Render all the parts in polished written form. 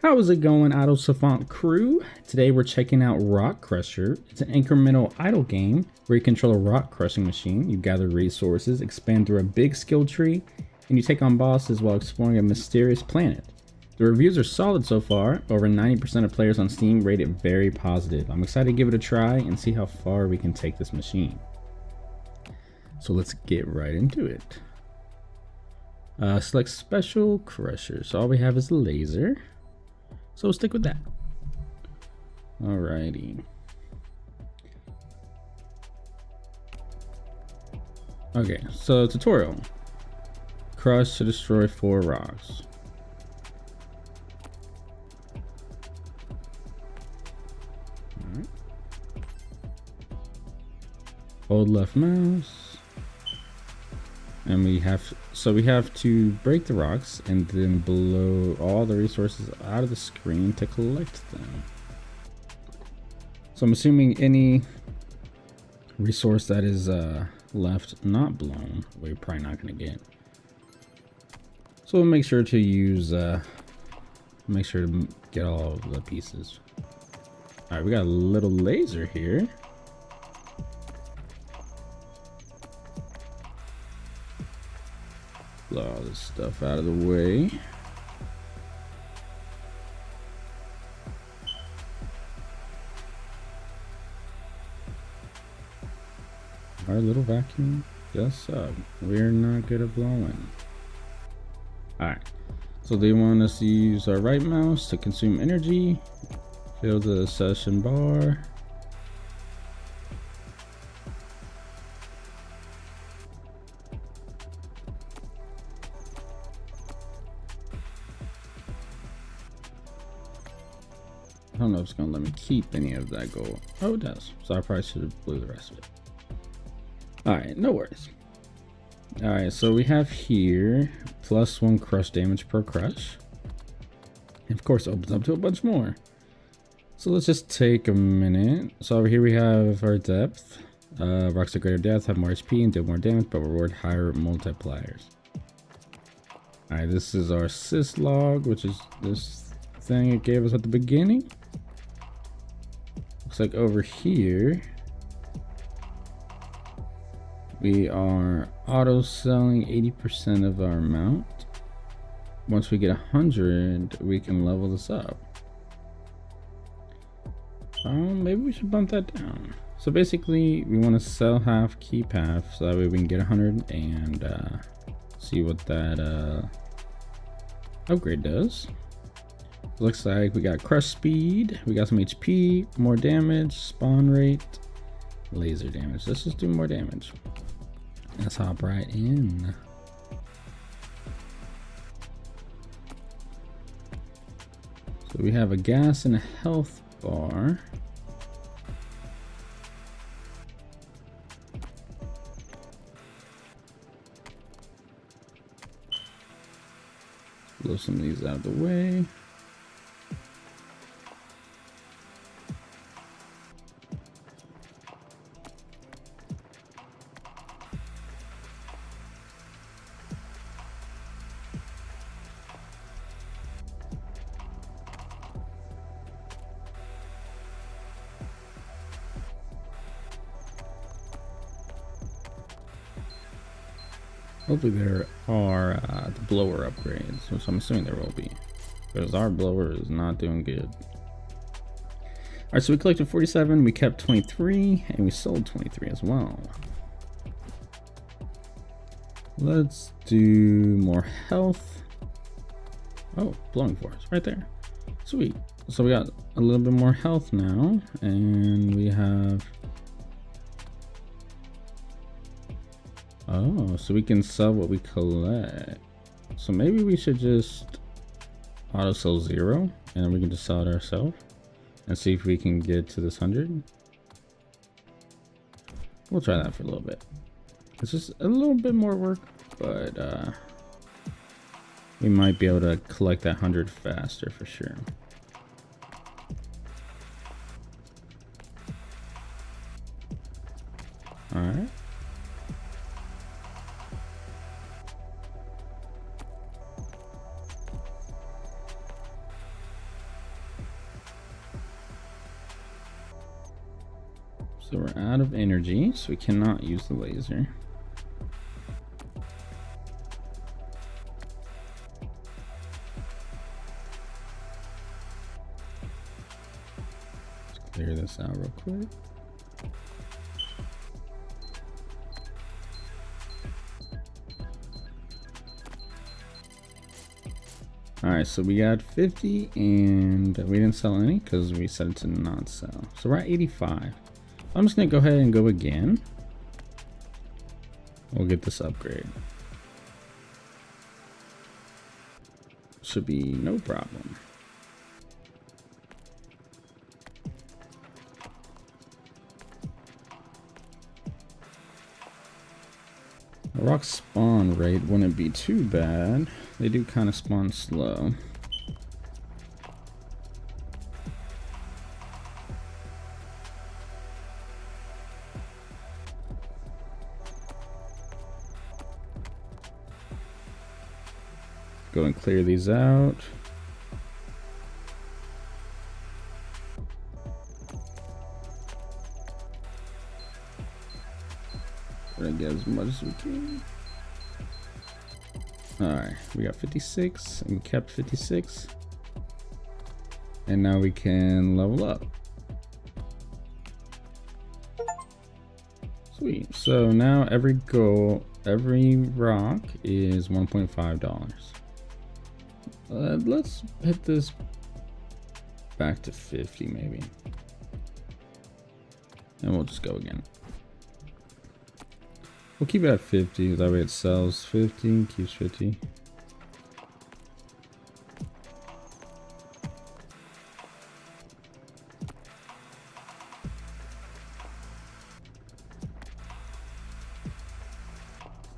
How's it going, Auto Savant crew? Today we're checking out Rock Crusher. It's an incremental idle game where you control a rock crushing machine, you gather resources, expand through a big skill tree, and you take on bosses while exploring a mysterious planet. The reviews are solid so far. Over 90% of players on Steam rate it very positive. I'm excited to give it a try and see how far we can take this machine. So let's get right into it. Select Special Crusher. So all we have is a laser. So we'll stick with that. Alrighty. Okay, so tutorial. Crush to destroy 4 rocks. Alright. Hold left mouse. And we have to break the rocks and then blow all the resources out of the screen to collect them. So I'm assuming any resource that is left not blown, we're probably not going to get. So we'll make sure to use, make sure to get all of the pieces. All right, we got a little laser here. Blow all this stuff out of the way. Our little vacuum just sucks. We're not good at blowing. Alright, so they want us to use our right mouse to consume energy. Fill the session bar. I don't know if it's gonna let me keep any of that gold. Oh, it does. So I probably should have blew the rest of it. Alright, no worries. Alright, so we have here +1 crush damage per crush. And of course, it opens up to a bunch more. So let's just take a minute. So over here we have our depth. Rocks of greater depth have more HP and do more damage, but reward higher multipliers. Alright, this is our sys log, which is this thing it gave us at the beginning. Looks like over here we are auto selling 80% of our amount. Once we get 100, we can level this up. Maybe we should bump that down. So basically, we want to sell half, keep half, so that way we can get 100 and see what that upgrade does. Looks like we got crush speed, we got some HP, more damage, spawn rate, laser damage. Let's just do more damage. Let's hop right in. So we have a gas and a health bar. Blow some of these out of the way. Hopefully there are the blower upgrades, which I'm assuming there will be, because our blower is not doing good. Alright, so we collected 47, we kept 23, and we sold 23 as well. Let's do more health. Oh, blowing force, right there. Sweet. So we got a little bit more health now, and we have... Oh, so we can sell what we collect. So maybe we should just auto sell 0 and then we can just sell it ourselves and see if we can get to this 100. We'll try that for a little bit. It's just a little bit more work, but we might be able to collect that 100 faster for sure. All right. So we're out of energy, so we cannot use the laser. Let's clear this out real quick. Alright, so we got 50 and we didn't sell any because we set it to not sell. So we're at 85. I'm just going to go ahead and go again. We'll get this upgrade. Should be no problem. The rock spawn rate wouldn't be too bad. They do kind of spawn slow. Go and clear these out. We're gonna get as much as we can. Alright, we got 56 and we kept 56. And now we can level up. Sweet. So now every rock is $1.5. Let's hit this back to 50 maybe. And we'll just go again. We'll keep it at 50, that way it sells 50, keeps 50.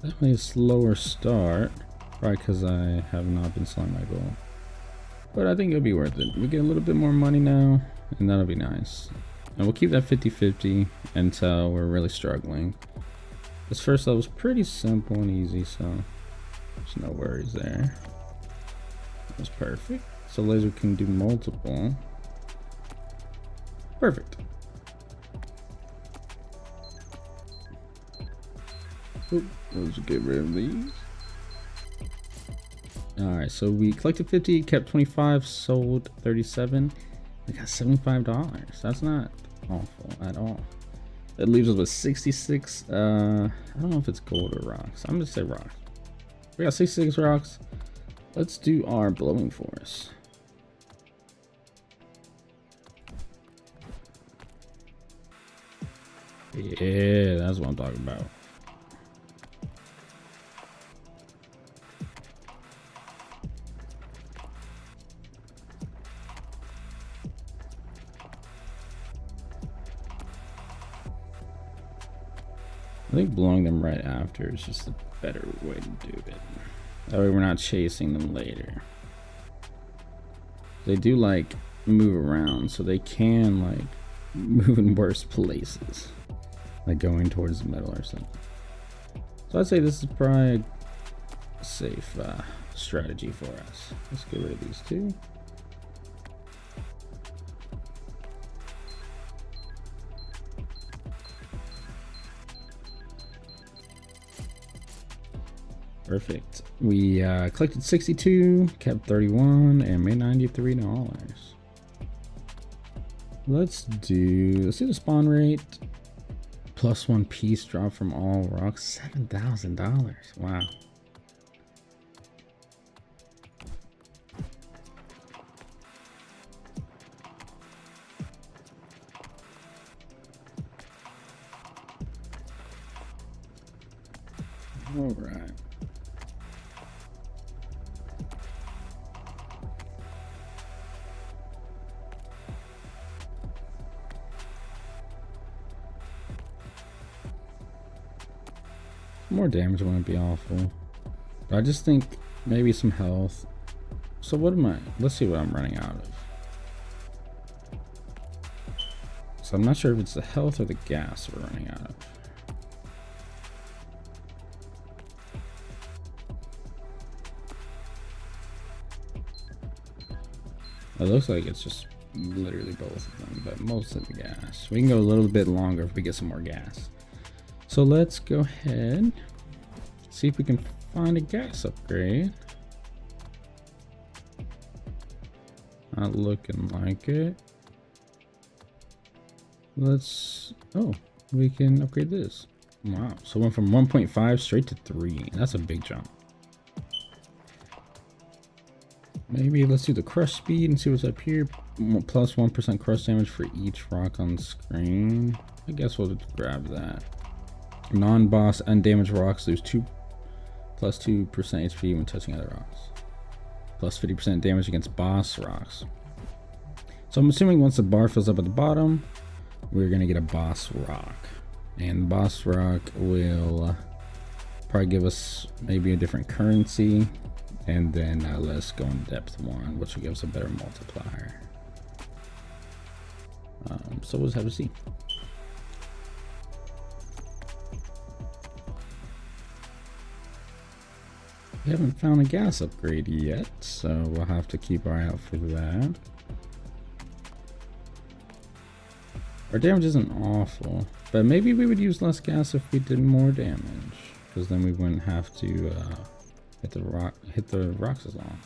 Definitely a slower start, probably because I have not been selling my gold. But I think it'll be worth it. We get a little bit more money now, and that'll be nice. And we'll keep that 50-50 until we're really struggling. This first level is pretty simple and easy, so there's no worries there. That's perfect. So laser can do multiple. Perfect. Oop, let's get rid of these. Alright, so we collected 50, kept 25, sold 37. We got $75. That's not awful at all. That leaves us with 66. I don't know if it's gold or rocks. I'm gonna say rocks. We got 66 rocks. Let's do our blowing force. Yeah, that's what I'm talking about. I think blowing them right after is just a better way to do it. That way we're not chasing them later. They do like move around, so they can like move in worse places, like going towards the middle or something. So I'd say this is probably a safe strategy for us. Let's get rid of these two. Perfect. We collected 62, kept 31, and made $93. Let's do the spawn rate. +1 piece drop from all rocks. $7,000. Wow. All right. More damage wouldn't be awful, but I just think maybe some health. So what am I? Let's see what I'm running out of. So I'm not sure if it's the health or the gas we're running out of. It looks like it's just literally both of them, but most of the gas. We can go a little bit longer if we get some more gas. So let's go ahead, see if we can find a gas upgrade. Not looking like it. Let's, oh, we can upgrade this. Wow, so went from 1.5 straight to 3. That's a big jump. Maybe let's do the crush speed and see what's up here. Plus 1% crush damage for each rock on screen. I guess we'll just grab that. Non-boss undamaged rocks lose plus 2% HP when touching other rocks. Plus 50% damage against boss rocks. So I'm assuming once the bar fills up at the bottom, we're gonna get a boss rock. And the boss rock will probably give us maybe a different currency. And then let's go in depth 1, which will give us a better multiplier. So we'll just have to see. We haven't found a gas upgrade yet, so we'll have to keep our eye out for that. Our damage isn't awful, but maybe we would use less gas if we did more damage, because then we wouldn't have to hit the rocks as long.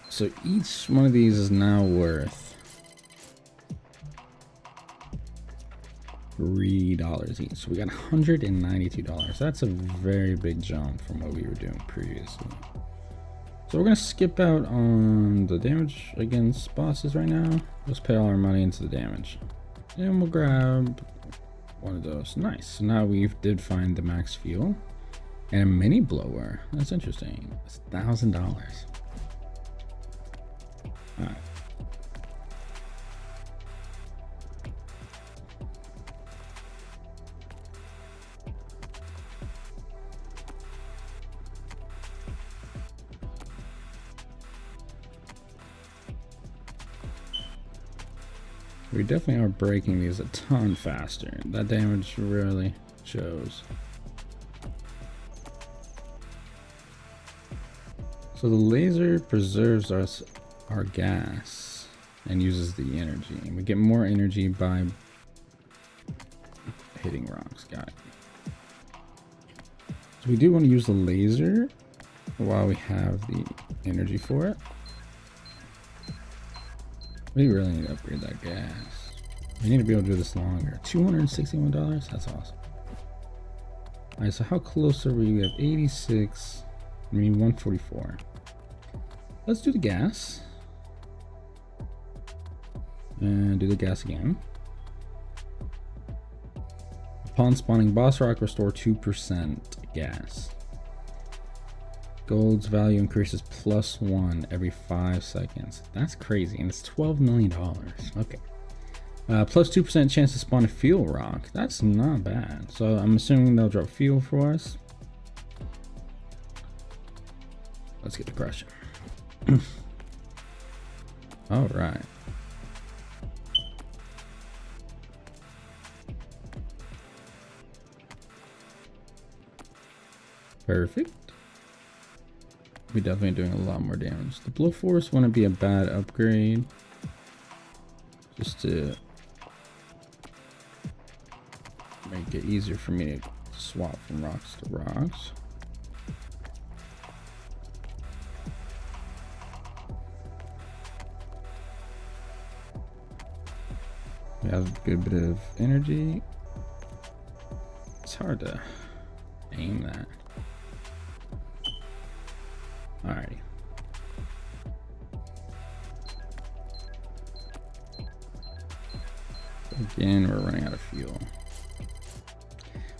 So each one of these is now worth $3 each. So we got $192. That's a very big jump from what we were doing previously. So we're gonna skip out on the damage against bosses right now. Let's pay all our money into the damage, and we'll grab one of those. Nice. So now we did find the max fuel and a mini blower. That's interesting. It's $1,000. All right. We definitely are breaking these a ton faster. That damage really shows. So the laser preserves our gas and uses the energy. And we get more energy by hitting rocks. Got it. So we do want to use the laser while we have the energy for it. We really need to upgrade that gas. We need to be able to do this longer. $261? That's awesome. Alright, so how close are we? We have 86. I mean 144. Let's do the gas. And do the gas again. Upon spawning boss rock, restore 2% gas. Gold's value increases +1 every 5 seconds. That's crazy, and it's $12 million. Okay. Plus 2% chance to spawn a fuel rock. That's not bad. So I'm assuming they'll drop fuel for us. Let's get to crushing. All right. Perfect. We're definitely doing a lot more damage. The blow force wouldn't be a bad upgrade, just to make it easier for me to swap from rocks to rocks. We have a good bit of energy. It's hard to aim that. Alrighty. Again, we're running out of fuel.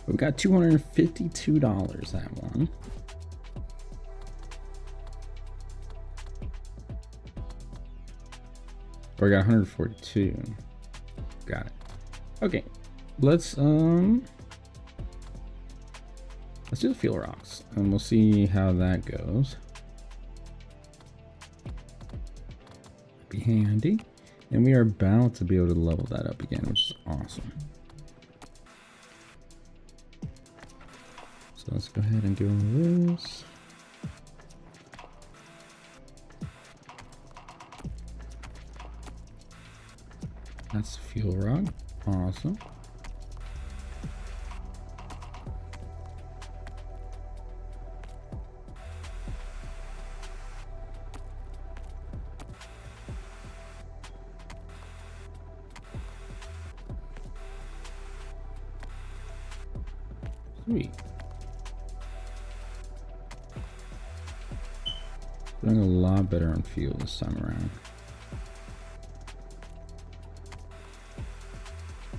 We've got $252 that one. Or we got 142. Got it. Okay. Let's do the fuel rocks and we'll see how that goes. Be handy, and we are about to be able to level that up again, which is awesome. So let's go ahead and do all this. That's the fuel rod. Awesome. Sweet. Doing a lot better on fuel this time around.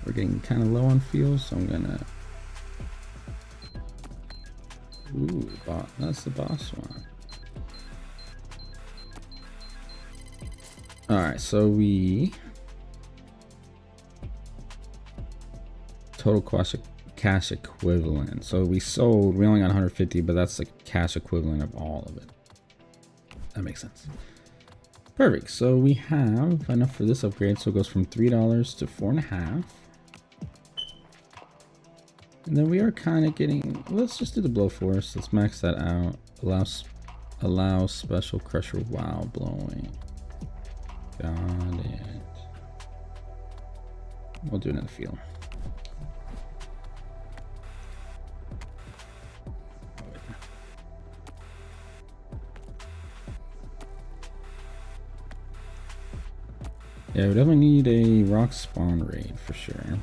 We're getting kind of low on fuel, so I'm gonna. Ooh, that's the boss one. Alright, so we. Total cash equivalent. So we only got 150, but that's the cash equivalent of all of it. That makes sense. Perfect. So we have enough for this upgrade. So it goes from $3 to $4.50. And then we are kind of getting, let's just do the blow force. Let's max that out. Allow special crusher while blowing. Got it. We'll do it in the field. Yeah, we definitely need a rock spawn raid for sure.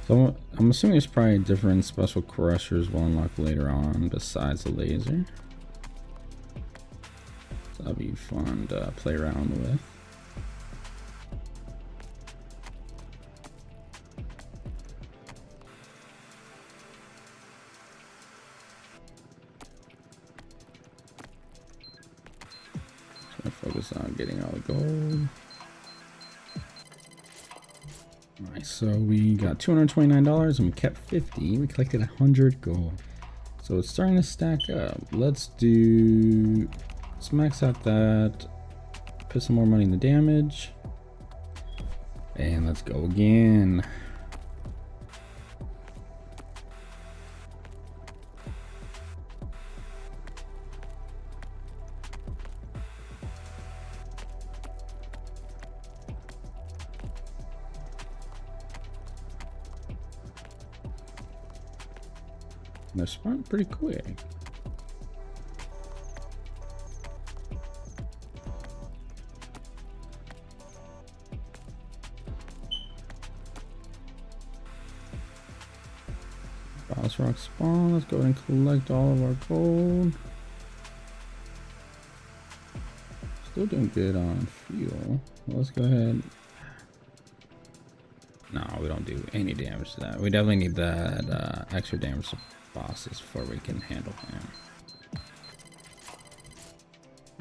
So I'm assuming there's probably different special crushers we'll unlock later on besides the laser. So that'll be fun to play around with. Focus on getting all the gold. Alright, so we got $229 and we kept 50. We collected 100 gold. So it's starting to stack up. Let's max out that. Put some more money in the damage. And let's go again. They're spawning pretty quick. Boss rock spawn. Let's go ahead and collect all of our gold. Still doing good on fuel. Let's go ahead. No, we don't do any damage to that. We definitely need that extra damage to bosses before we can handle him.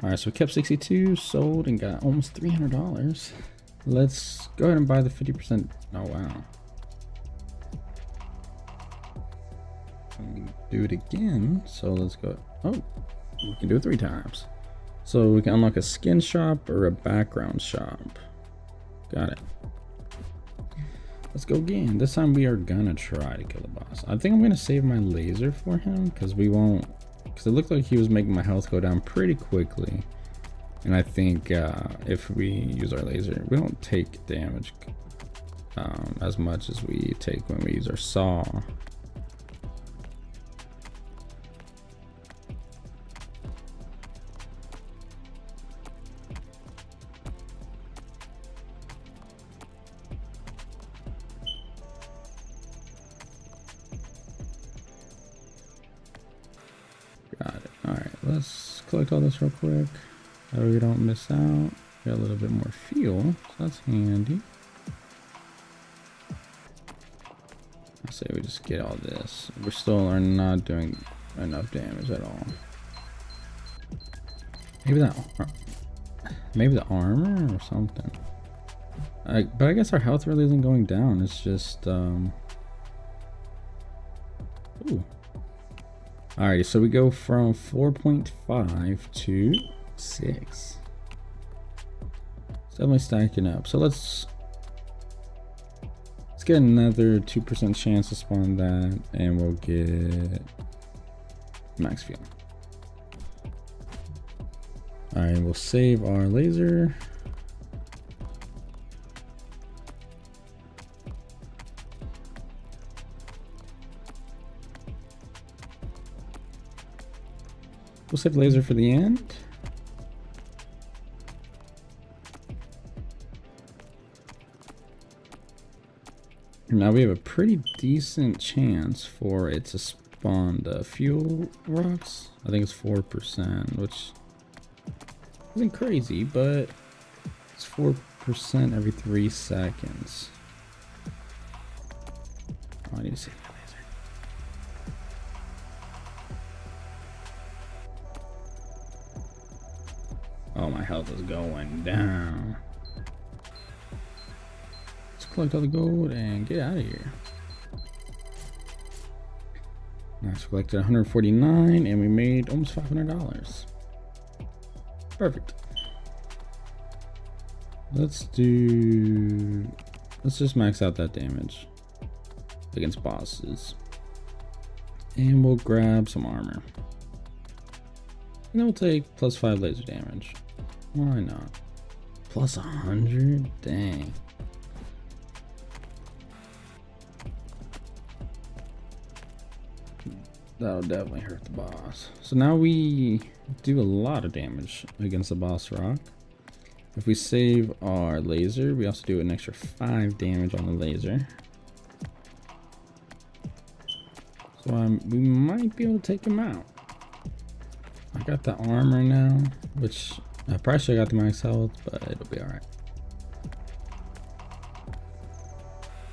Alright, so we kept 62, sold, and got almost $300. Let's go ahead and buy the 50%. Oh, wow. Do it again. So let's go. Oh, we can do it 3 times. So we can unlock a skin shop or a background shop. Got it. Let's go again. This time we are gonna try to kill the boss. I think I'm gonna save my laser for him because we won't. Because it looked like he was making my health go down pretty quickly. And I think if we use our laser, we don't take damage as much as we take when we use our saw. Got it. Alright, let's collect all this real quick. That way we don't miss out. Got a little bit more fuel, so that's handy. I say we just get all this. We still are not doing enough damage at all. Maybe the armor or something. But I guess our health really isn't going down. It's just ooh. Alrighty, so we go from 4.5 to 6. It's definitely stacking up. So let's get another 2% chance to spawn that, and we'll get max fuel. All right, we'll save our laser. We'll save laser for the end. Now we have a pretty decent chance for it to spawn the fuel rocks. I think it's 4%, which isn't crazy, but it's 4% every 3 seconds. Oh, I need to see that laser. Oh, my health is going down. Collect all the gold and get out of here. Nice, collected 149 and we made almost $500. Perfect. Let's just max out that damage against bosses. And we'll grab some armor. And then we'll take +5 laser damage. Why not? Plus 100? Dang. That'll definitely hurt the boss. So now we do a lot of damage against the boss rock. If we save our laser, we also do an extra 5 damage on the laser. So we might be able to take him out. I got the armor now, which I probably should have got the max health, but it'll be alright.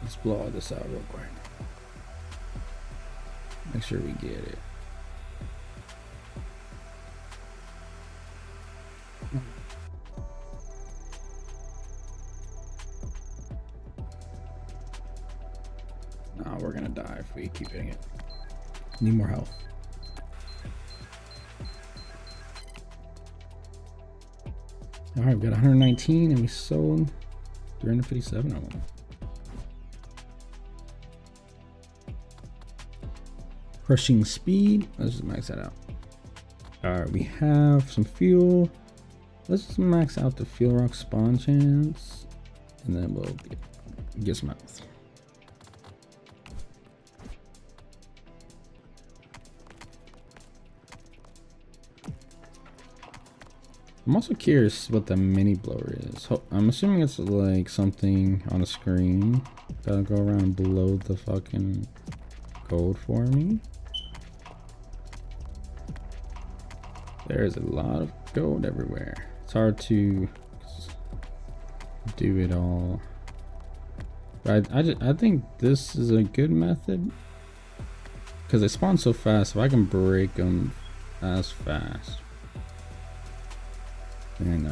Let's blow all this out real quick. Make sure we get it. Nah, we're gonna die if we keep hitting it. Need more health. Alright, we got 119 and we sold 357 of them. Crushing speed. Let's just max that out. Alright, we have some fuel. Let's just max out the fuel rock spawn chance. And then we'll get some health. I'm also curious what the mini blower is. I'm assuming it's like something on the screen that'll go around and blow the fucking gold for me. There's a lot of gold everywhere. It's hard to do it all. But I think this is a good method because they spawn so fast. If I can break them as fast, and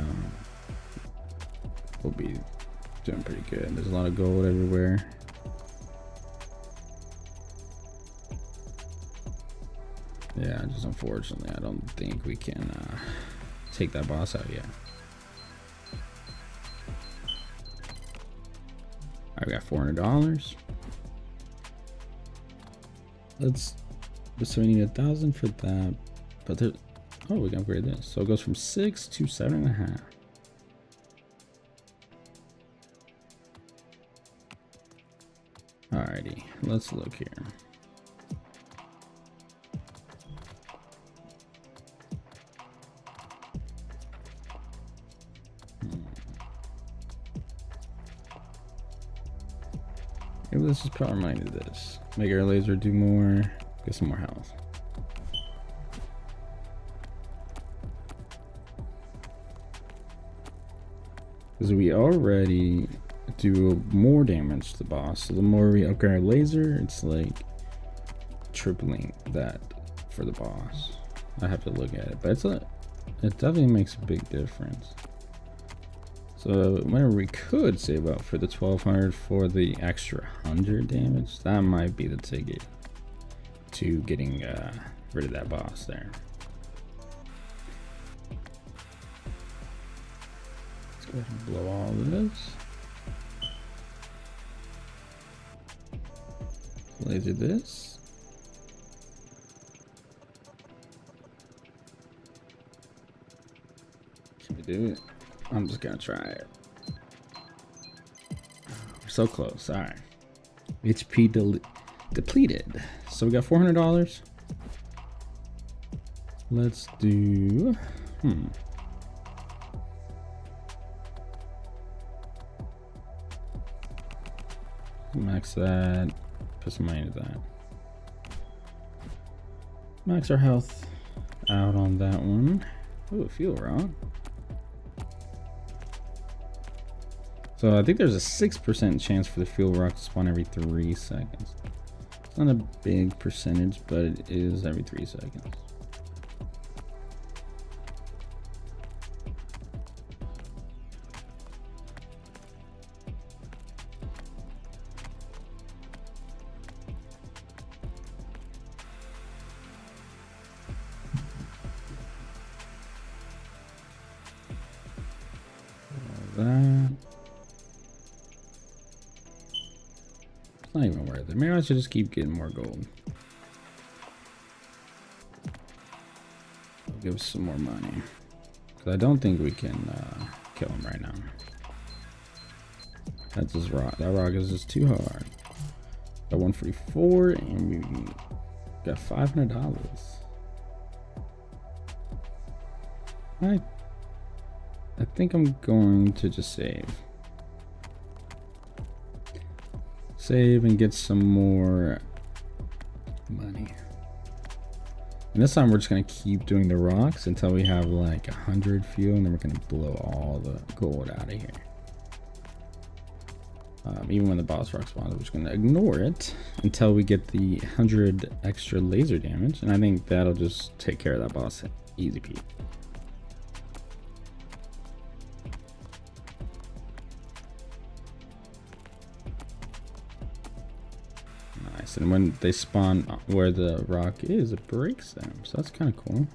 we'll be doing pretty good. There's a lot of gold everywhere. Yeah, just unfortunately, I don't think we can take that boss out yet. I got $400. So we need 1,000 for that. But there, oh, we can upgrade this. So it goes from 6 to 7.5. Alrighty, let's look here. Maybe let's just put our money to this. Make our laser do more, get some more health. Because we already do more damage to the boss. So the more we upgrade our laser, it's like tripling that for the boss. I have to look at it, but it definitely makes a big difference. So whenever we could save up for the 1200 for the extra 100 damage, that might be the ticket to getting rid of that boss there. Let's go ahead and blow all of this. laser this. Can we do it? I'm just gonna try it. We're so close. All right. HP depleted. So we got $400. Let's do. Max that. Put some money into that. Max our health out on that one. Ooh, feel wrong. So I think there's a 6% chance for the fuel rock to spawn every 3 seconds. It's not a big percentage, but it is every 3 seconds. That. It's not even worth it. Maybe I should just keep getting more gold. I'll give us some more money. Because I don't think we can kill him right now. That's just rock. That rock is just too hard. Got 144 and we got $500. I think I'm going to just save. Save and get some more money. And this time we're just gonna keep doing the rocks until we have like 100 fuel, and then we're gonna blow all the gold out of here. Even when the boss rock spawns, we're just gonna ignore it until we get the 100 extra laser damage, and I think that'll just take care of that boss easy peasy. Nice, and when they spawn where the rock is, it breaks them, so that's kind of cool.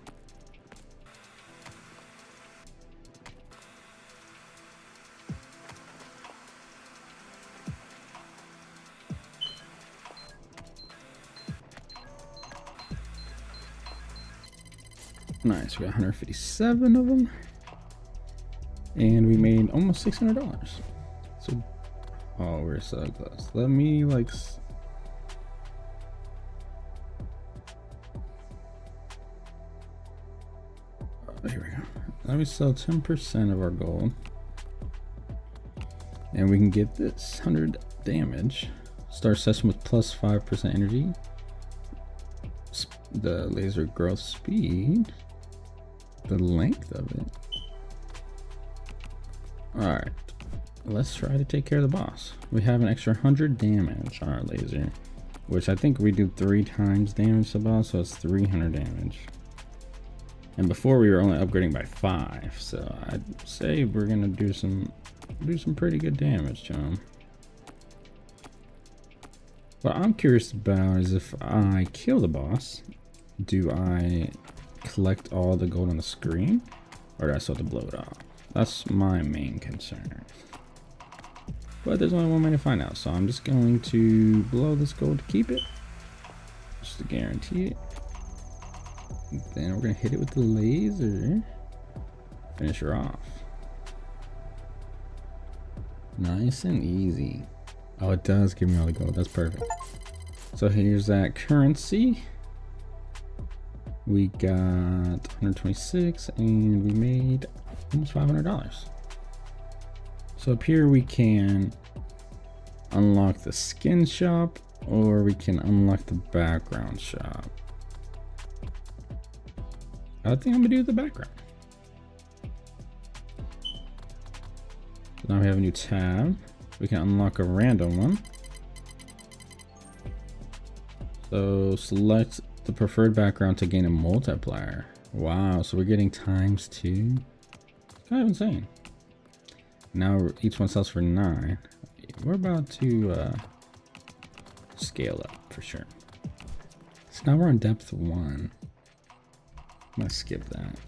Nice, we got 157 of them, and we made almost $600. So, oh, we're so close. Let me like. Here we go. Let me sell 10% of our gold, and we can get this 100 damage. Start session with plus 5% energy. The laser growth speed. The length of it. Alright. Let's try to take care of the boss. We have an extra 100 damage on our laser, which I think we do 3 times damage to the boss, so it's 300 damage. And before we were only upgrading by 5, so I'd say we're gonna do some pretty good damage to him. What I'm curious about is if I kill the boss, do I collect all the gold on the screen, or do I still have to blow it off? That's my main concern. But there's only one way to find out, so I'm just going to blow this gold to keep it, just to guarantee it. Then we're gonna hit it with the laser, finish her off. Nice and easy. Oh, it does give me all the gold. That's perfect. So here's that currency. We got 126 and we made almost $500. So up here we can unlock the skin shop, or we can unlock the background shop. I think I'm gonna do the background. So now we have a new tab. We can unlock a random one. So select the preferred background to gain a multiplier. Wow, so we're getting ×2. It's kind of insane. Now each one sells for 9. We're about to scale up for sure. So now we're on depth 1. I'm gonna skip that.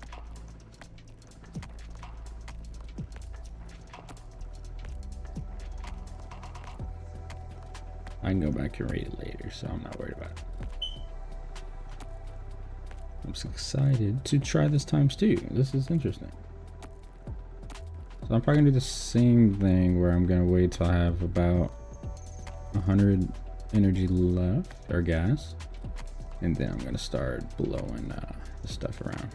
I can go back and read it later, so I'm not worried about it. I'm so excited to try this ×2. This is interesting. So I'm probably gonna do the same thing where I'm gonna wait till I have about 100 energy left, or gas, and then I'm gonna start blowing the stuff around.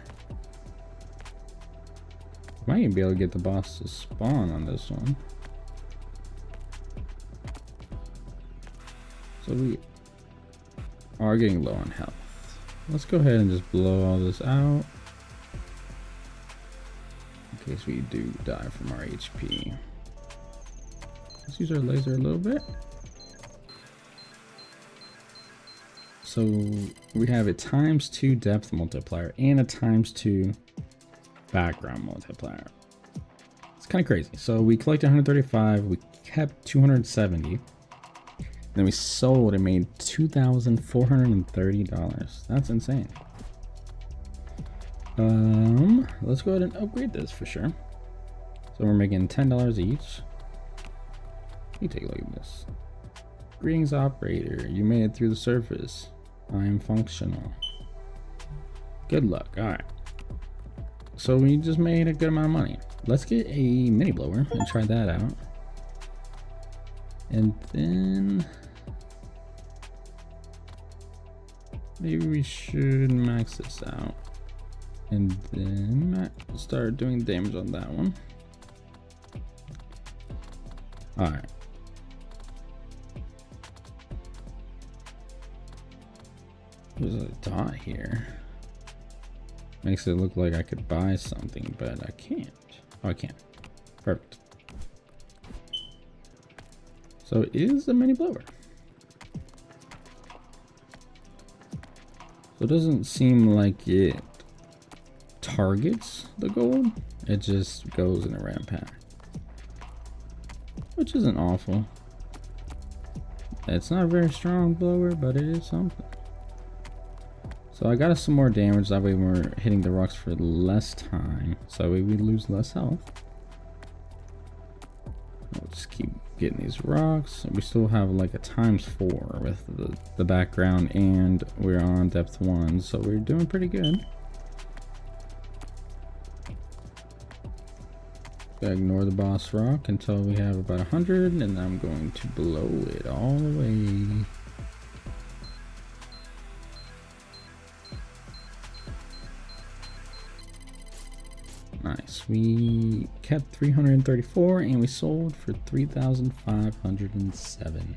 Might even be able to get the boss to spawn on this one. So we are getting low on health. Let's go ahead and just blow all this out in case we do die from our HP. Let's use our laser a little bit. So we have a ×2 depth multiplier and a ×2 background multiplier. It's kind of crazy. So we collected 135, we kept 270. Then we sold and made $2,430. That's insane. Let's go ahead and upgrade this for sure. So we're making $10 each. Let me take a look at this. Greetings, operator. You made it through the surface. I am functional. Good luck. All right. So we just made a good amount of money. Let's get a mini blower and try that out. And then maybe we should max this out and then start doing damage on that one. All right. There's a dot here. Makes it look like I could buy something, but I can't. Oh, I can. Perfect. So it is a mini blower. So it doesn't seem like it targets the gold. It just goes in a random path, which isn't awful. It's not a very strong blower, but it is something. So I got us some more damage. That way we're hitting the rocks for less time. So that way we lose less health. We'll just keep getting these rocks. We still have like a ×4 with the background, and we're on depth 1, so we're doing pretty good. Gotta ignore the boss rock until we have about 100, and I'm going to blow it all the way. Nice. We kept 334 and we sold for 3,507.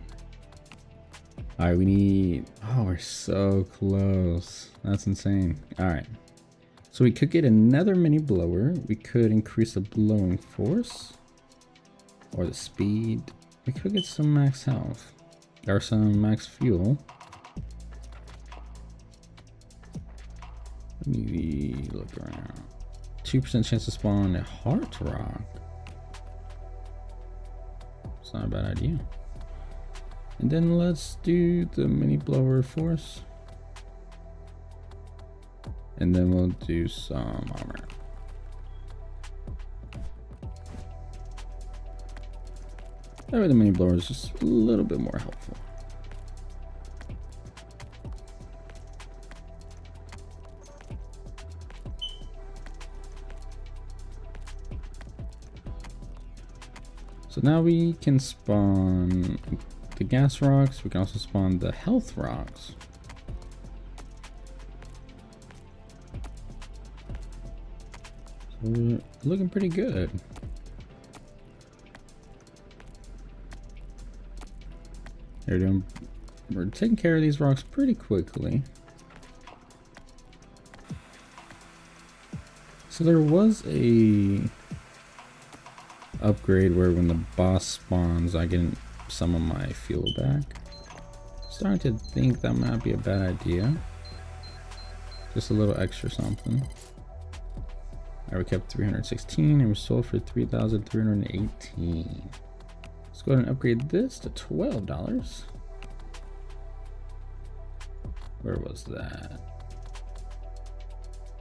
All right, we need, oh, we're so close. That's insane. All right. So we could get another mini blower. We could increase the blowing force or the speed. We could get some max health or some max fuel. Let me look around. 2% chance to spawn a heart rock. It's not a bad idea. And then let's do the mini blower force. And then we'll do some armor. That way the mini blower is just a little bit more helpful. So now we can spawn the gas rocks. We can also spawn the health rocks. So we're looking pretty good. We're taking care of these rocks pretty quickly. So there was a upgrade where when the boss spawns I get some of my fuel back. Starting to think that might be a bad idea. Just a little extra something. Alright, we kept 316 and we sold for 3,318. Let's go ahead and upgrade this to $12. Where was that?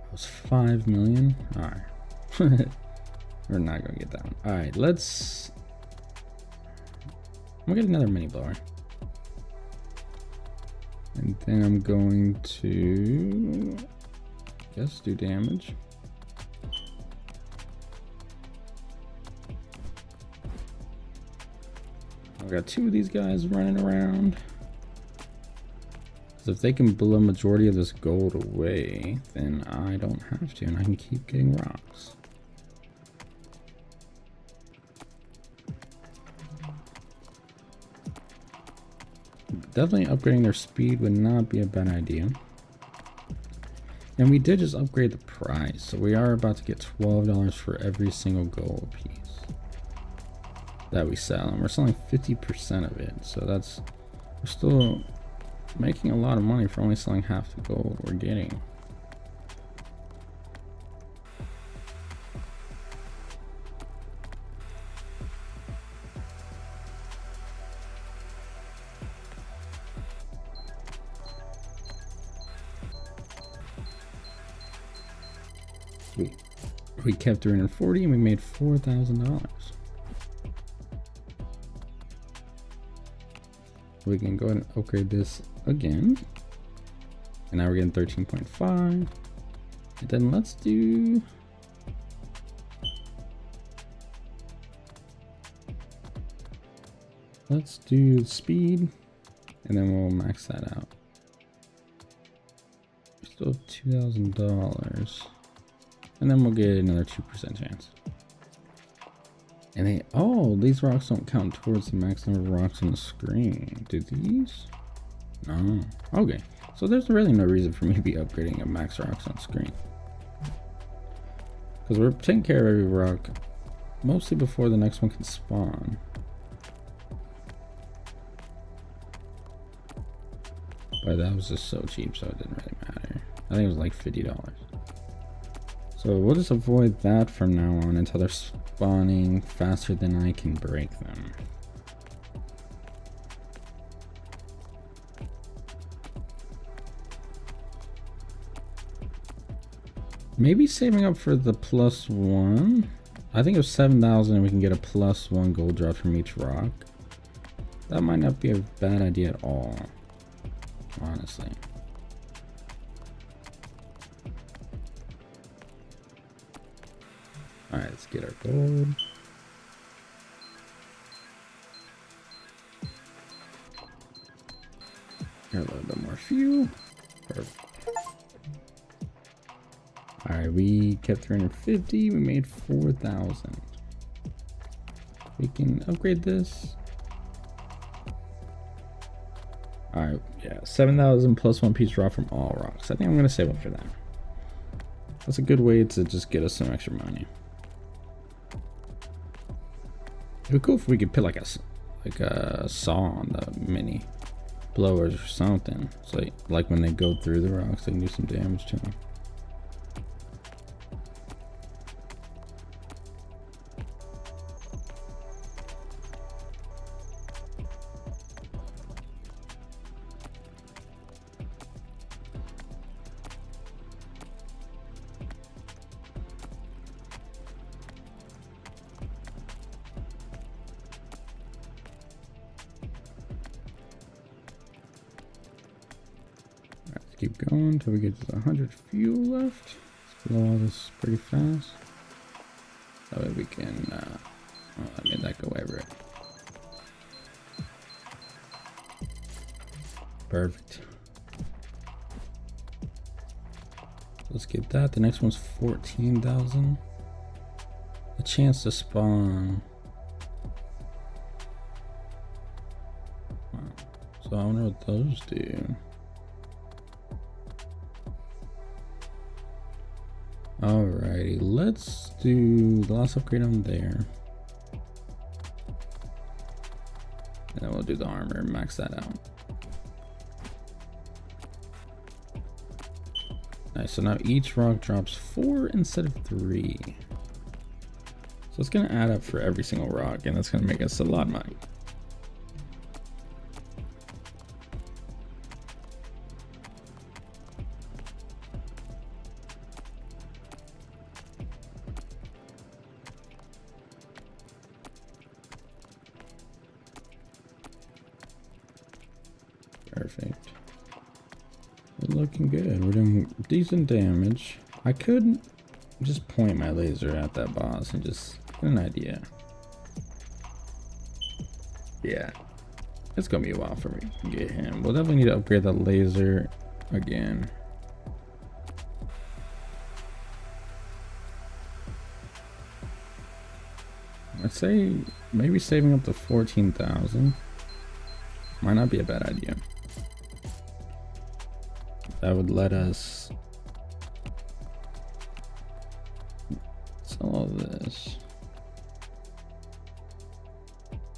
It was 5 million. Alright. We're not gonna get that one. All right, I'm gonna get another mini blower. And then I'm going to, I guess, do damage. I've got 2 of these guys running around. So if they can blow a majority of this gold away, then I don't have to, and I can keep getting rocks. Definitely upgrading their speed would not be a bad idea. And we did just upgrade the price, so we are about to get $12 for every single gold piece that we sell, and we're selling 50% of it, so that's, we're still making a lot of money for only selling half the gold we're getting. We kept 340 and we made $4,000. We can go ahead and upgrade this again. And now we're getting 13.5. And then let's do, speed, and then we'll max that out. Still $2,000. And then we'll get another 2% chance. And they, oh, these rocks don't count towards the max number of rocks on the screen. Do these? No. Okay. So there's really no reason for me to be upgrading a max rocks on screen. Because we're taking care of every rock mostly before the next one can spawn. But that was just so cheap, so it didn't really matter. I think it was like $50. So we'll just avoid that from now on until they're spawning faster than I can break them. Maybe saving up for the +1. I think it was 7,000 and we can get a +1 gold drop from each rock. That might not be a bad idea at all, honestly. Alright, let's get our gold. Got a little bit more fuel. Perfect. Alright, we kept 350, we made 4,000. We can upgrade this. Alright, yeah, 7,000 +1 piece drop from all rocks. I think I'm gonna save up for that. That's a good way to just get us some extra money. It'd be cool if we could put like a saw on the mini blowers or something. So like when they go through the rocks, they can do some damage to them. Keep going until we get to 100 fuel left. Let's blow all this pretty fast. That way we can, oh, I made that go over it. Perfect. Let's get that. The next one's 14,000. A chance to spawn. Wow. So I wonder what those do. Alrighty, let's do the last upgrade on there. And then we'll do the armor and max that out. Nice, so now each rock drops 4 instead of 3. So it's gonna add up for every single rock, and that's gonna make us a lot of money. Perfect. is looking good. We're doing decent damage. I could just point my laser at that boss and just get an idea. Yeah, it's gonna be a while for me to get him. We'll definitely need to upgrade the laser again. I'd say maybe saving up to 14,000 might not be a bad idea. That would let us sell all this.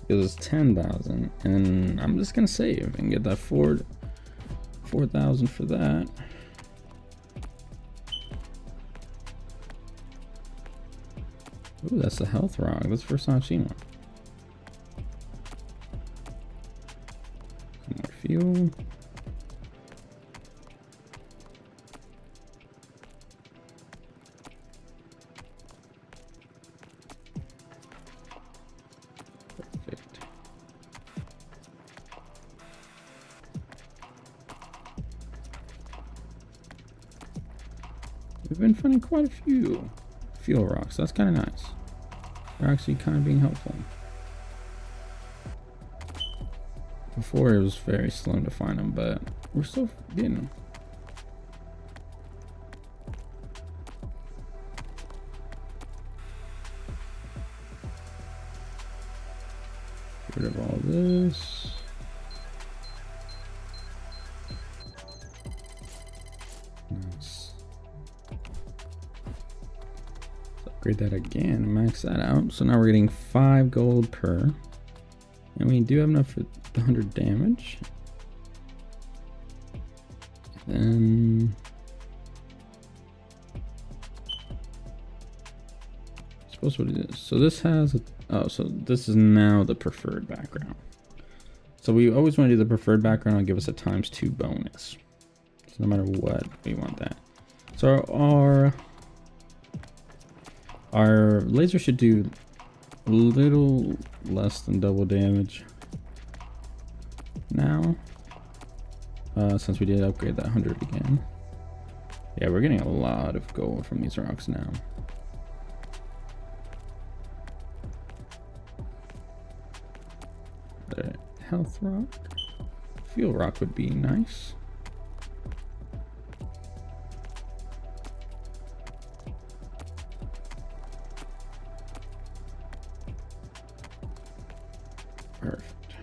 Gives us 10,000, and I'm just gonna save and get that 4,000 for that. Ooh, that's the health rock. That's the first time I've seen one. Some more fuel. Perfect. We've been finding quite a few fuel rocks. That's kind of nice. They're actually kind of being helpful. Before it was very slim to find them, but we're still getting them. Get rid of all this. Nice. Upgrade that again, max that out. So now we're getting 5 gold per. And we do have enough for 100 damage. Then I suppose what it is. So this has so this is now the preferred background. So we always want to do the preferred background. It'll give us a ×2 bonus. So no matter what, we want that. So our laser should do a little less than double damage now, since we did upgrade that 100 again. Yeah, we're getting a lot of gold from these rocks now. The health rock, fuel rock would be nice. Perfect.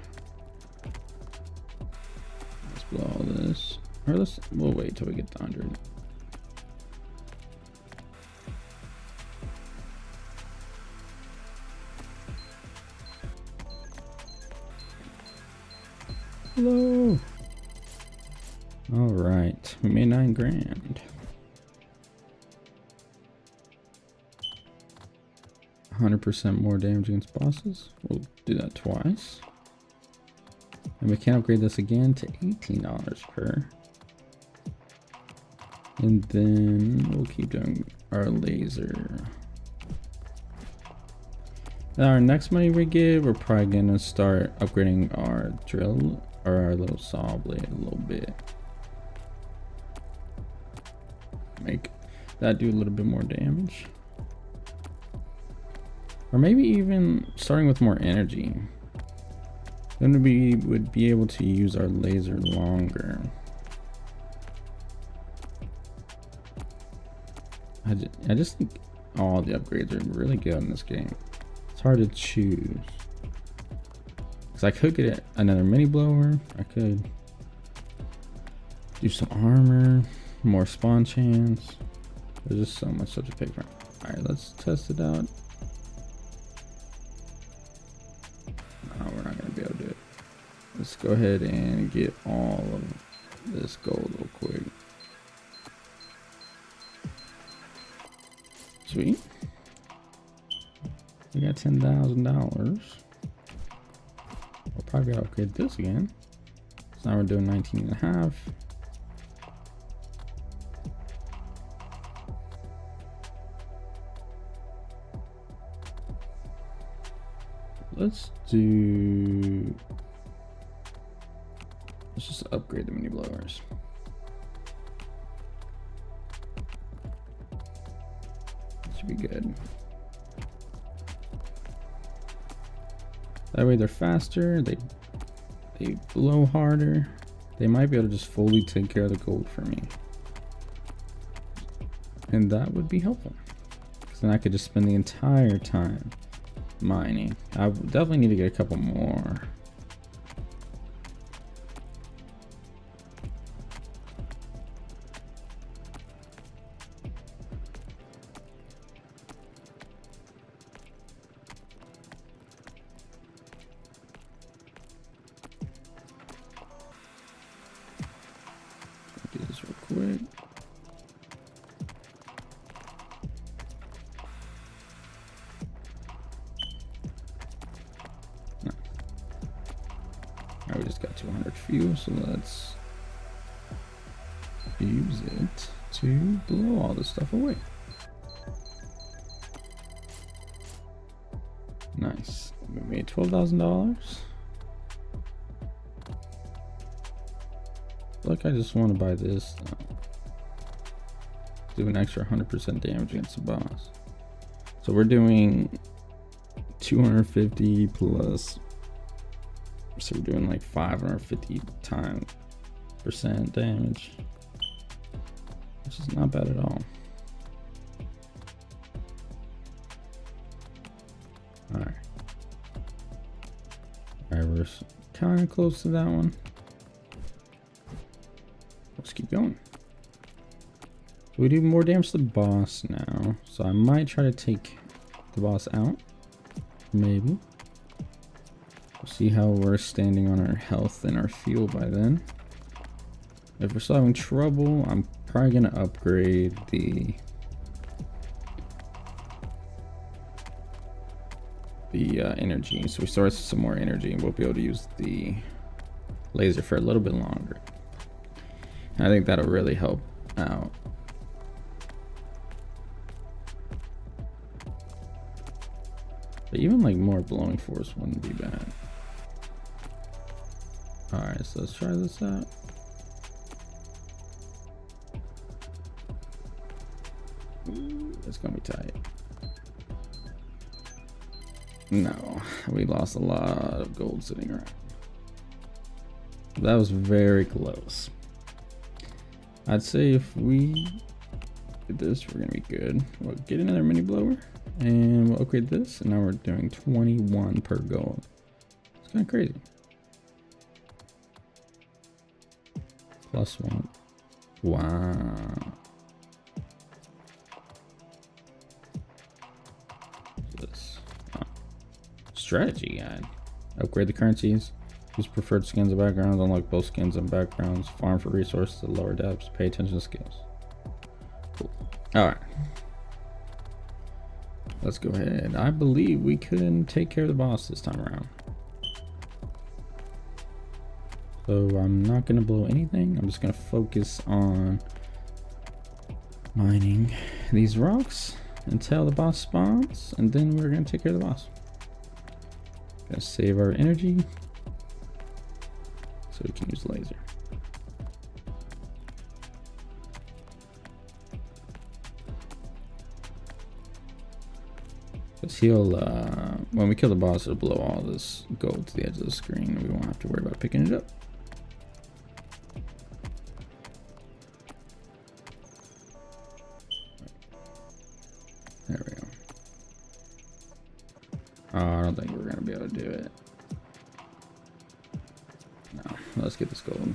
Let's blow all this. Or we'll wait till we get to 100. Hello. All right, we made 9 grand. 100% more damage against bosses. We'll do that twice. And we can upgrade this again to $18 per. And then we'll keep doing our laser. Now our next money we get, we're probably gonna start upgrading our drill or our little saw blade a little bit. Make that do a little bit more damage. Or maybe even starting with more energy. Then we would be able to use our laser longer. I just think all the upgrades are really good in this game. It's hard to choose. Because I could get another mini blower. I could do some armor, more spawn chance. There's just so much stuff to pick from. Alright, let's test it out. No, we're not going to be able to do it. Let's go ahead and get all of this gold real quick. Sweet. We got $10,000. We'll probably upgrade this again. So now we're doing 19.5. Let's just upgrade the mini blowers. should be good. That way they're faster, they blow harder. They might be able to just fully take care of the gold for me. And that would be helpful. Because then I could just spend the entire time mining. I definitely need to get a couple more. Do this real quick. No. Alright, we just got 200 fuel, so let's use it to blow all this stuff away. Nice. We made $12,000. Like, I just want to buy this. Do an extra 100% damage against the boss. So we're doing 250 plus. So we're doing like 550 % damage, which is not bad at all. All right. All right, we're kind of close to that one. Let's keep going. We do more damage to the boss now, so I might try to take the boss out. Maybe. We'll see how we're standing on our health and our fuel by then. If we're still having trouble, I'm probably gonna upgrade the energy. So we start with some more energy, and we'll be able to use the laser for a little bit longer. I think that'll really help out. But even like more blowing force wouldn't be bad. Alright, so let's try this out. Ooh, it's gonna be tight. No, we lost a lot of gold sitting around. That was very close. I'd say if we did this, we're gonna be good. We'll get another mini blower and we'll upgrade this, and now we're doing 21 per gold. It's kind of crazy. +1. Wow. This strategy guide. Upgrade the currencies. Use preferred skins and backgrounds. Unlock both skins and backgrounds. Farm for resources at lower depths. Pay attention to skills. Cool. Alright. Let's go ahead. I believe we can take care of the boss this time around. So I'm not going to blow anything. I'm just going to focus on mining these rocks until the boss spawns. And then we're going to take care of the boss. Gonna save our energy so we can use laser. Because he'll, when we kill the boss, it'll blow all this gold to the edge of the screen, and we won't have to worry about picking it up. There we go. Oh, I don't think we're gonna be able to do it. No, let's get this gold.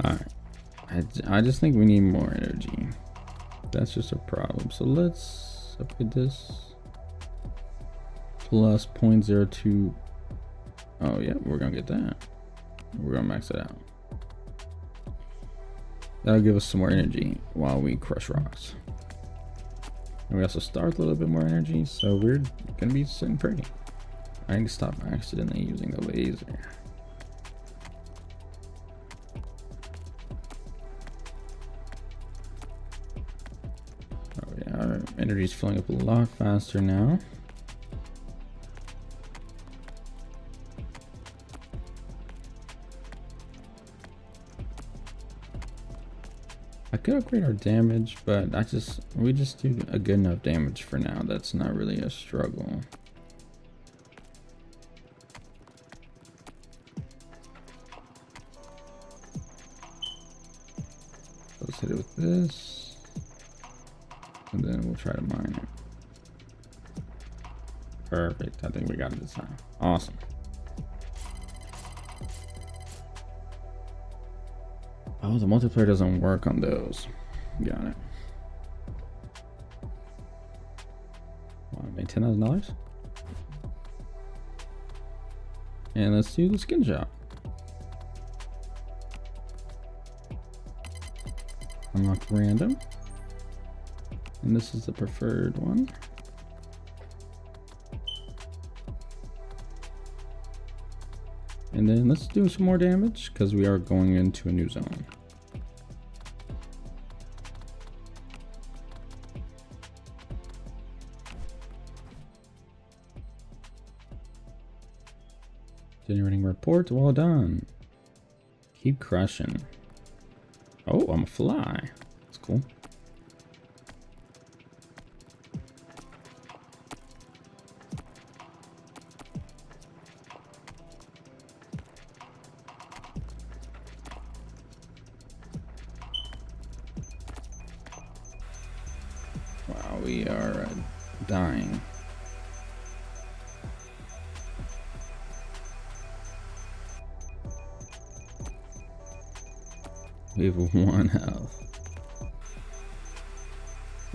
Alright. I just think we need more energy. That's just a problem. So let's upgrade this. Plus 0.02. Oh yeah, we're gonna get that. We're gonna max it out. That'll give us some more energy while we crush rocks. And we also start with a little bit more energy, so we're gonna be sitting pretty. I need to stop accidentally using the laser. Oh yeah, our energy's filling up a lot faster now. could upgrade our damage, but we just do a good enough damage for now. That's not really a struggle. Let's hit it with this, and then we'll try to mine it. Perfect. I think we got it this time. Awesome. Oh, the multiplayer doesn't work on those. Got it. Wow, I made $10,000. And let's do the skin shop. Unlock random. And this is the preferred one. And then let's do some more damage because we are going into a new zone. Generating report. Well done. Keep crushing. Oh, I'm a fly. That's cool. Wow, we are dying. We have 1 health.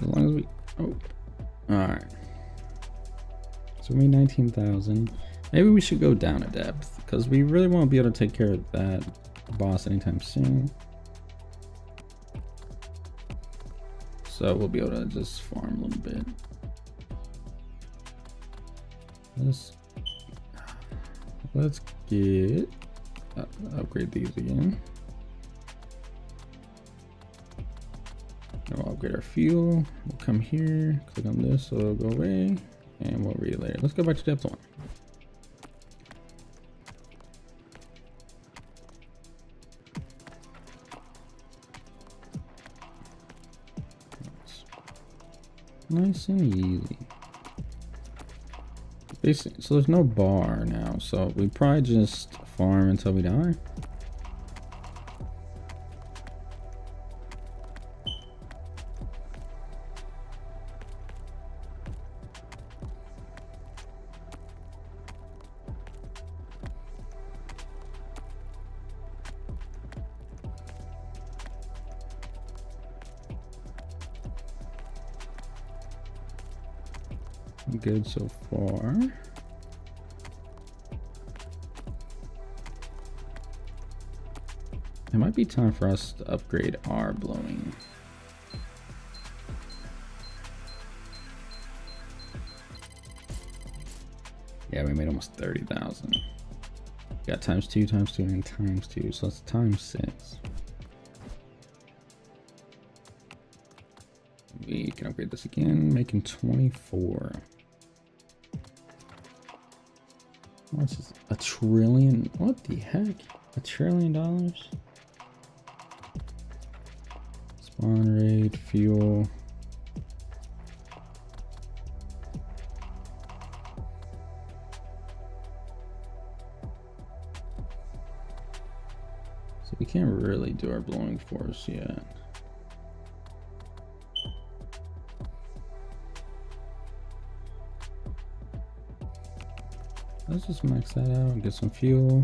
As long as we... Oh. Alright. So we made 19,000. Maybe we should go down a depth, because we really won't be able to take care of that boss anytime soon. So we'll be able to just farm a little bit. Let's get... upgrade these again. We'll upgrade our fuel. We'll come here, click on this, so it'll go away, and we'll read it later. Let's go back to depth 1. Nice and easy. Basically, so there's no bar now, so we probably just farm until we die. Good so far. It might be time for us to upgrade our blowing. Yeah, we made almost 30,000. Got times 2, and times 2, so that's times 6. We can upgrade this again, making 24. What's this? $1 trillion? What the heck? $1 trillion? Spawn rate, fuel. So we can't really do our blowing force yet. Let's just max that out, get some fuel,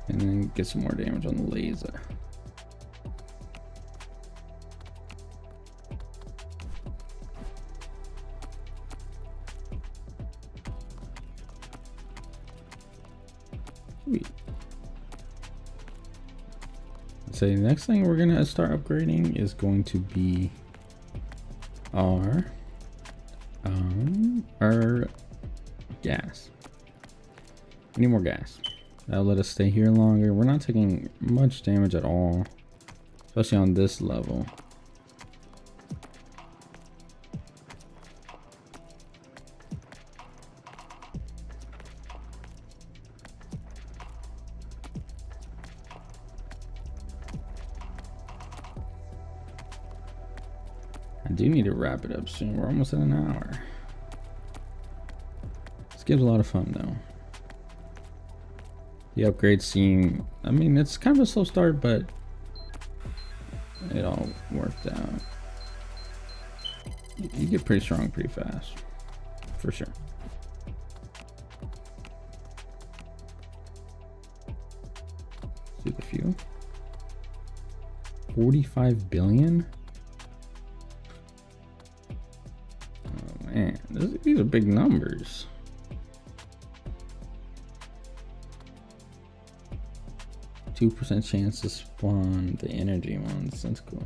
and then get some more damage on the laser. Sweet. So the next thing we're gonna start upgrading is going to be our gas. We need more gas. That'll let us stay here longer. We're not taking much damage at all, especially on this level. I do need to wrap it up soon. We're almost at an hour. This game's a lot of fun though. The upgrades seem, I mean, it's kind of a slow start, but it all worked out. You get pretty strong pretty fast, for sure. Let's do the few. 45 billion? Oh man, these are big numbers. %2 chance to spawn the energy ones. That's cool.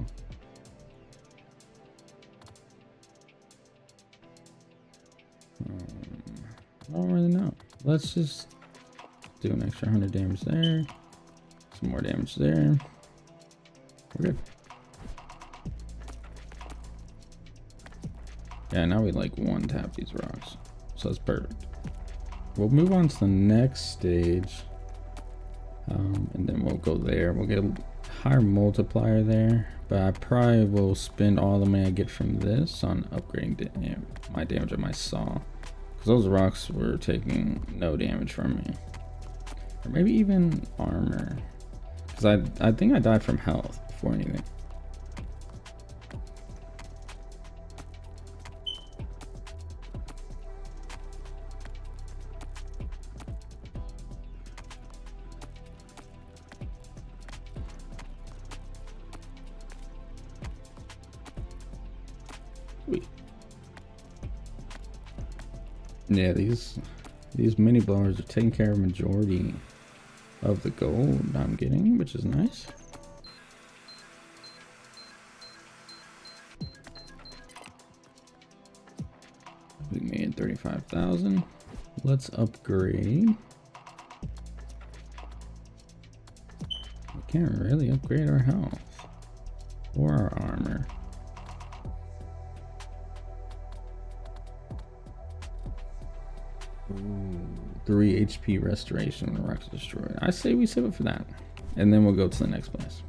I don't really know. Let's just do an extra 100 damage there. Some more damage there. We're good. Yeah, now we like one tap these rocks. So that's perfect. We'll move on to the next stage. And then we'll go there. We'll get a higher multiplier there. But I probably will spend all the money I get from this on upgrading my damage of my saw. Because those rocks were taking no damage from me. Or maybe even armor. Because I think I died from health before anything. Yeah, these mini blowers are taking care of majority of the gold I'm getting, which is nice. We made 35,000. Let's upgrade. We can't really upgrade our health or our armor. Ooh, 3 HP restoration when the rock's destroyed. I say we save it for that, and then we'll go to the next place.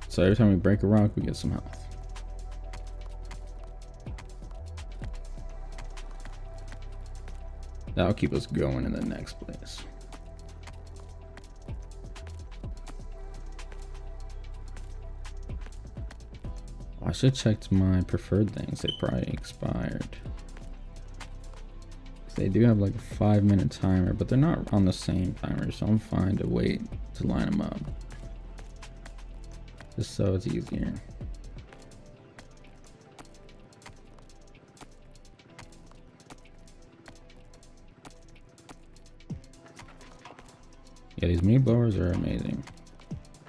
So every time we break a rock, we get some health. That'll keep us going in the next place. I should have checked my preferred things. They probably expired. They do have like a 5-minute timer, but they're not on the same timer, so I'm fine to wait to line them up. Just so it's easier. Yeah, these mini blowers are amazing.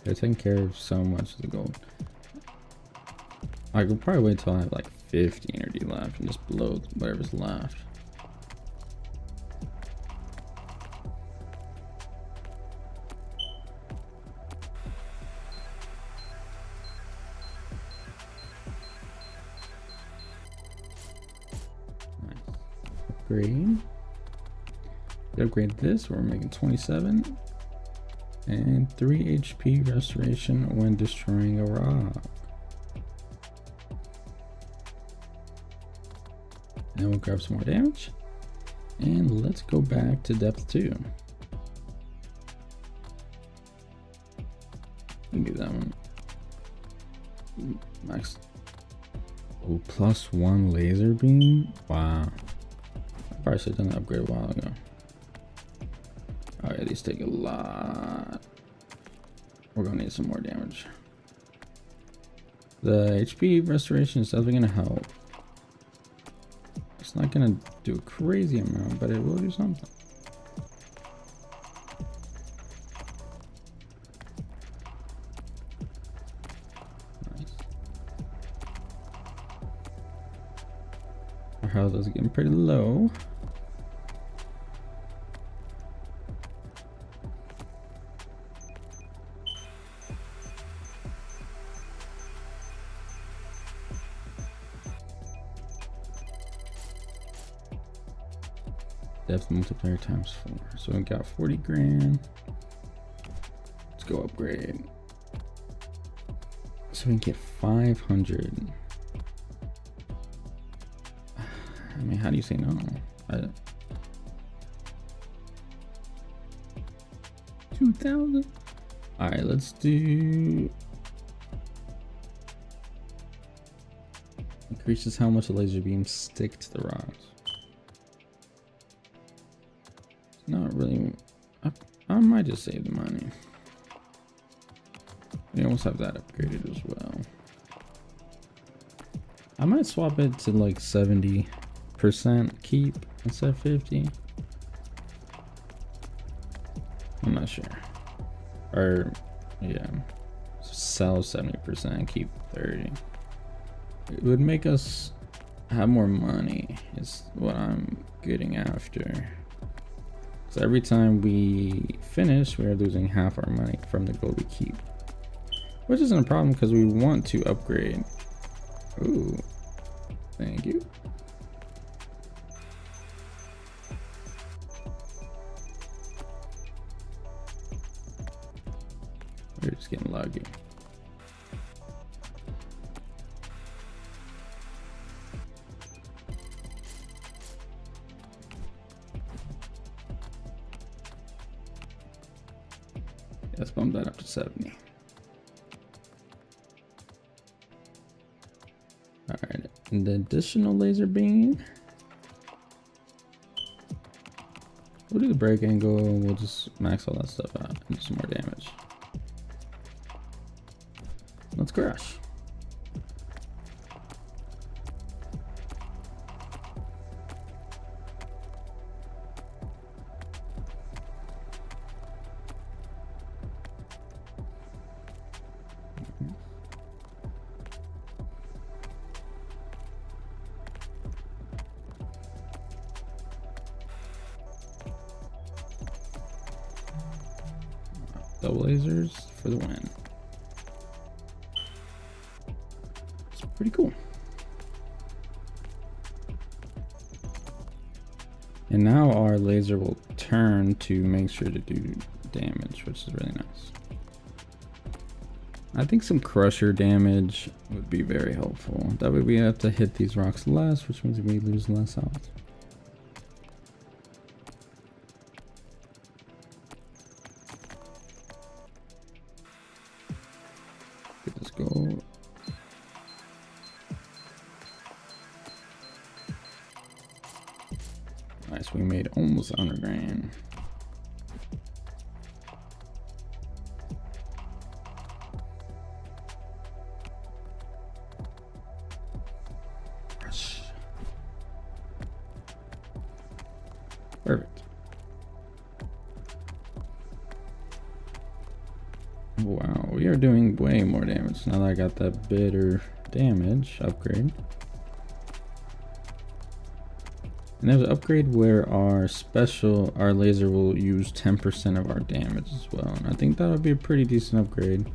They're taking care of so much of the gold. I could probably wait till I have like 50 energy left and just blow whatever's left. Upgrade. Upgrade this. We're making 27 and 3 HP restoration when destroying a rock. And we'll grab some more damage. And let's go back to depth 2. We can do that one. Max. Oh, +1 laser beam. Wow. Probably should have done the upgrade a while ago. Oh yeah, these take a lot. We're gonna need some more damage. The HP restoration is definitely gonna help. It's not gonna do a crazy amount, but it will do something. Nice. Our health is getting pretty low. Depth multiplier times 4. So we got 40 grand. Let's go upgrade. so we can get 500. I mean, how do you say no? 2,000. All right, let's do. Increases how much a laser beam stick to the rocks. Not really. I might just save the money. We almost have that upgraded as well. I might swap it to like 70% keep instead of 50. I'm not sure. Or yeah, sell 70%, keep 30. It would make us have more money is what I'm getting after. So every time we finish, we're losing half our money from the gold we keep, which isn't a problem because we want to upgrade. Ooh, thank you. We're just getting lucky. Let's bump that up to 70. All right, and the additional laser beam. We'll do the break angle. We'll just max all that stuff out and do some more damage. Let's crash. Double lasers for the win. It's pretty cool. And now our laser will turn to make sure to do damage, which is really nice. I think some crusher damage would be very helpful. That way we have to hit these rocks less, which means we lose less health. Get this gold. Nice, we made almost 100 grand. Perfect. Wow, we are doing way more damage now that I got that bitter damage upgrade. And there's an upgrade where our laser will use 10% of our damage as well. And I think that would be a pretty decent upgrade.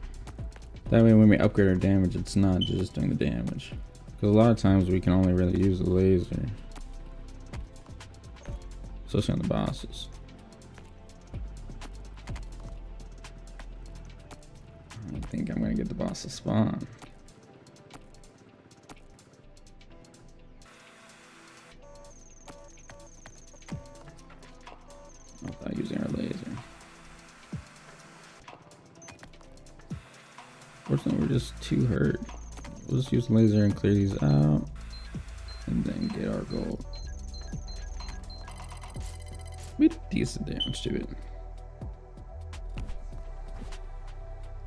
That way when we upgrade our damage, it's not just doing the damage. Because a lot of times we can only really use the laser. Especially on the bosses. I think I'm gonna get the boss to spawn. Without using our laser. Fortunately, we're just too hurt. We'll just use the laser and clear these out. And then get our gold. We did decent damage to it.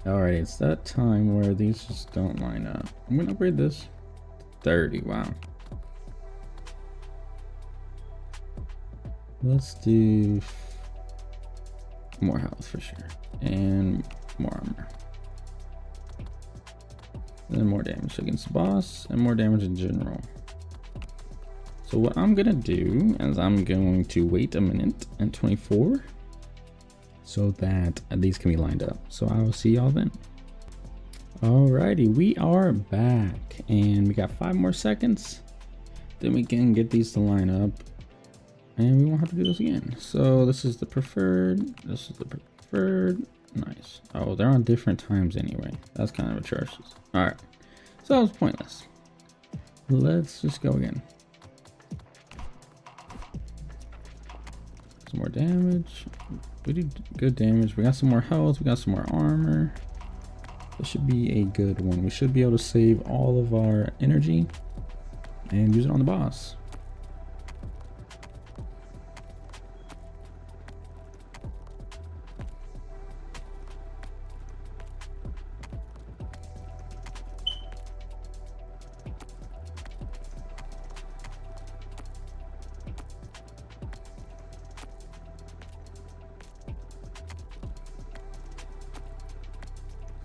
Alright, it's that time where these just don't line up. I'm gonna upgrade this to 30. Wow. Let's do more health for sure. And more armor. And then more damage against the boss and more damage in general. So what I'm gonna do is I'm going to wait a minute and 24 so that these can be lined up. So I will see y'all then. Alrighty, we are back and we got 5 more seconds. Then we can get these to line up and we won't have to do this again. So this is the preferred, this is the preferred, Nice. Oh, they're on different times anyway. That's kind of atrocious. Alright. So that was pointless. Let's just go again. Some more damage. We did good damage. We got some more health. We got some more armor. This should be a good one. We should be able to save all of our energy and use it on the boss.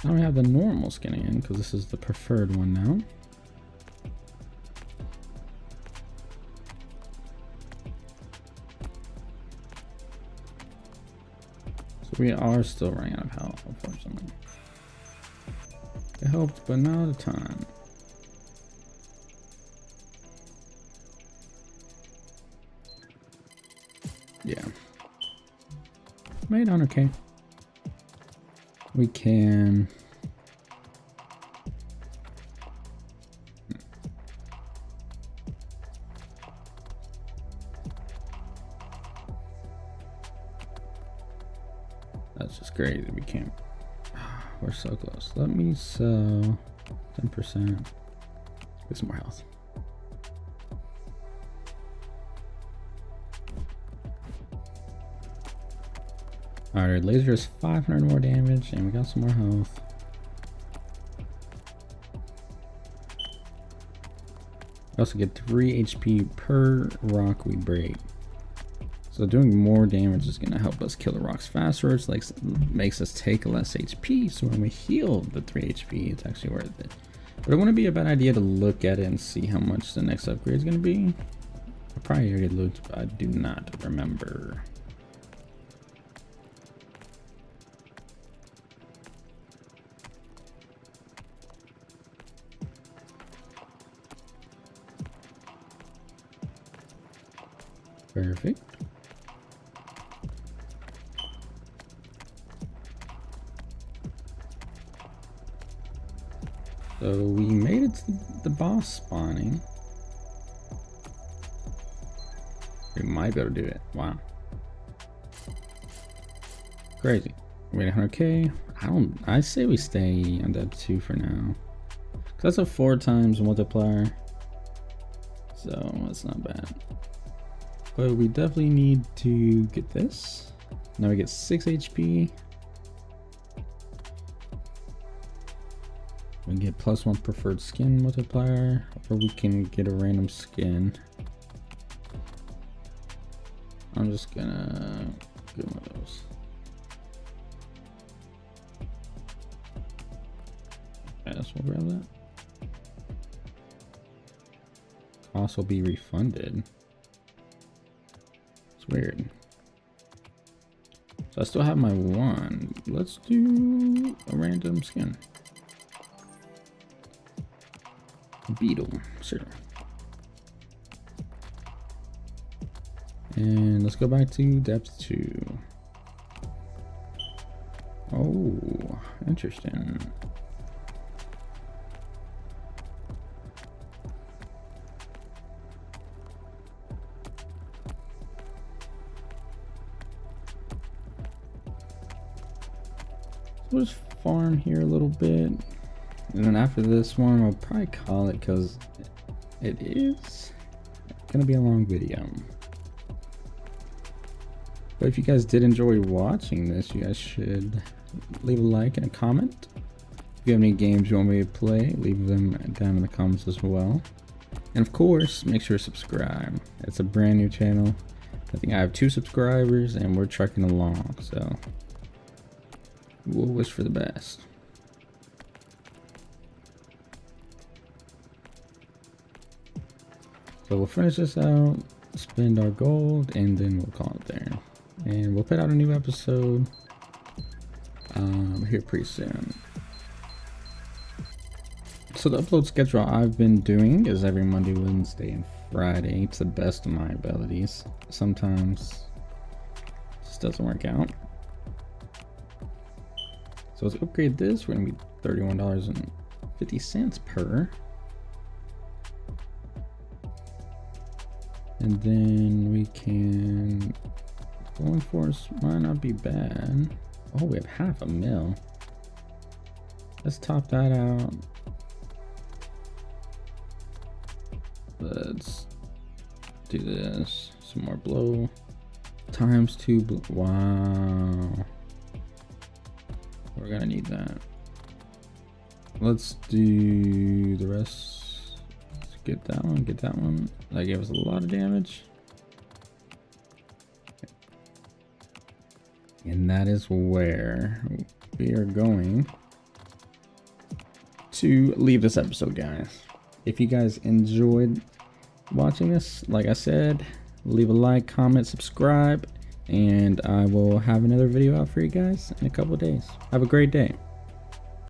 Now we have the normal skin again because this is the preferred one now. So we are still running out of health, unfortunately. It helped, but not a ton. Yeah. Made on okay. We can. That's just crazy. We can't. We're so close. Let me sell 10%. Get some more health. Alright, laser is 500 more damage, and we got some more health. We also get 3 HP per rock we break. So doing more damage is going to help us kill the rocks faster. It's like makes us take less HP, so when we heal the 3 HP, it's actually worth it. But it wouldn't be a bad idea to look at it and see how much the next upgrade is going to be. I probably already looked, but I do not remember. Perfect. So we made it to the boss spawning. We might be able to do it. Wow. Crazy. We're at 100k. I say we stay on that 2 for now. That's a 4 times multiplier. So that's not bad. But we definitely need to get this. Now we get 6 HP. We can get +1 preferred skin multiplier, or we can get a random skin. I'm just gonna get one of those. Okay, that's what we'll grab that. Cost will be refunded. It's weird. So I still have my 1. Let's do a random skin. Beetle, sure. And let's go back to depth 2. Oh, interesting. We'll just farm here a little bit. And then after this one, I'll probably call it because it is gonna be a long video. But if you guys did enjoy watching this, you guys should leave a like and a comment. If you have any games you want me to play, leave them down in the comments as well. And of course, make sure to subscribe. It's a brand new channel. I think I have 2 subscribers and we're trucking along, so we'll wish for the best. So we'll finish this out, spend our gold, and then we'll call it there. And we'll put out a new episode here pretty soon. So the upload schedule I've been doing is every Monday, Wednesday, and Friday to the best of my abilities. Sometimes it just doesn't work out. So let's upgrade this. We're gonna be $31.50 per. And then we can, going force might not be bad. Oh, we have $500,000. Let's top that out. Let's do this. Some more blow. Times 2 blow. Wow. We're gonna need that. Let's do the rest. Let's get that one, get that one. That gave us a lot of damage. And that is where we are going to leave this episode, guys. If you guys enjoyed watching this, like I said, leave a like, comment, subscribe, and I will have another video out for you guys in a couple of days. Have a great day.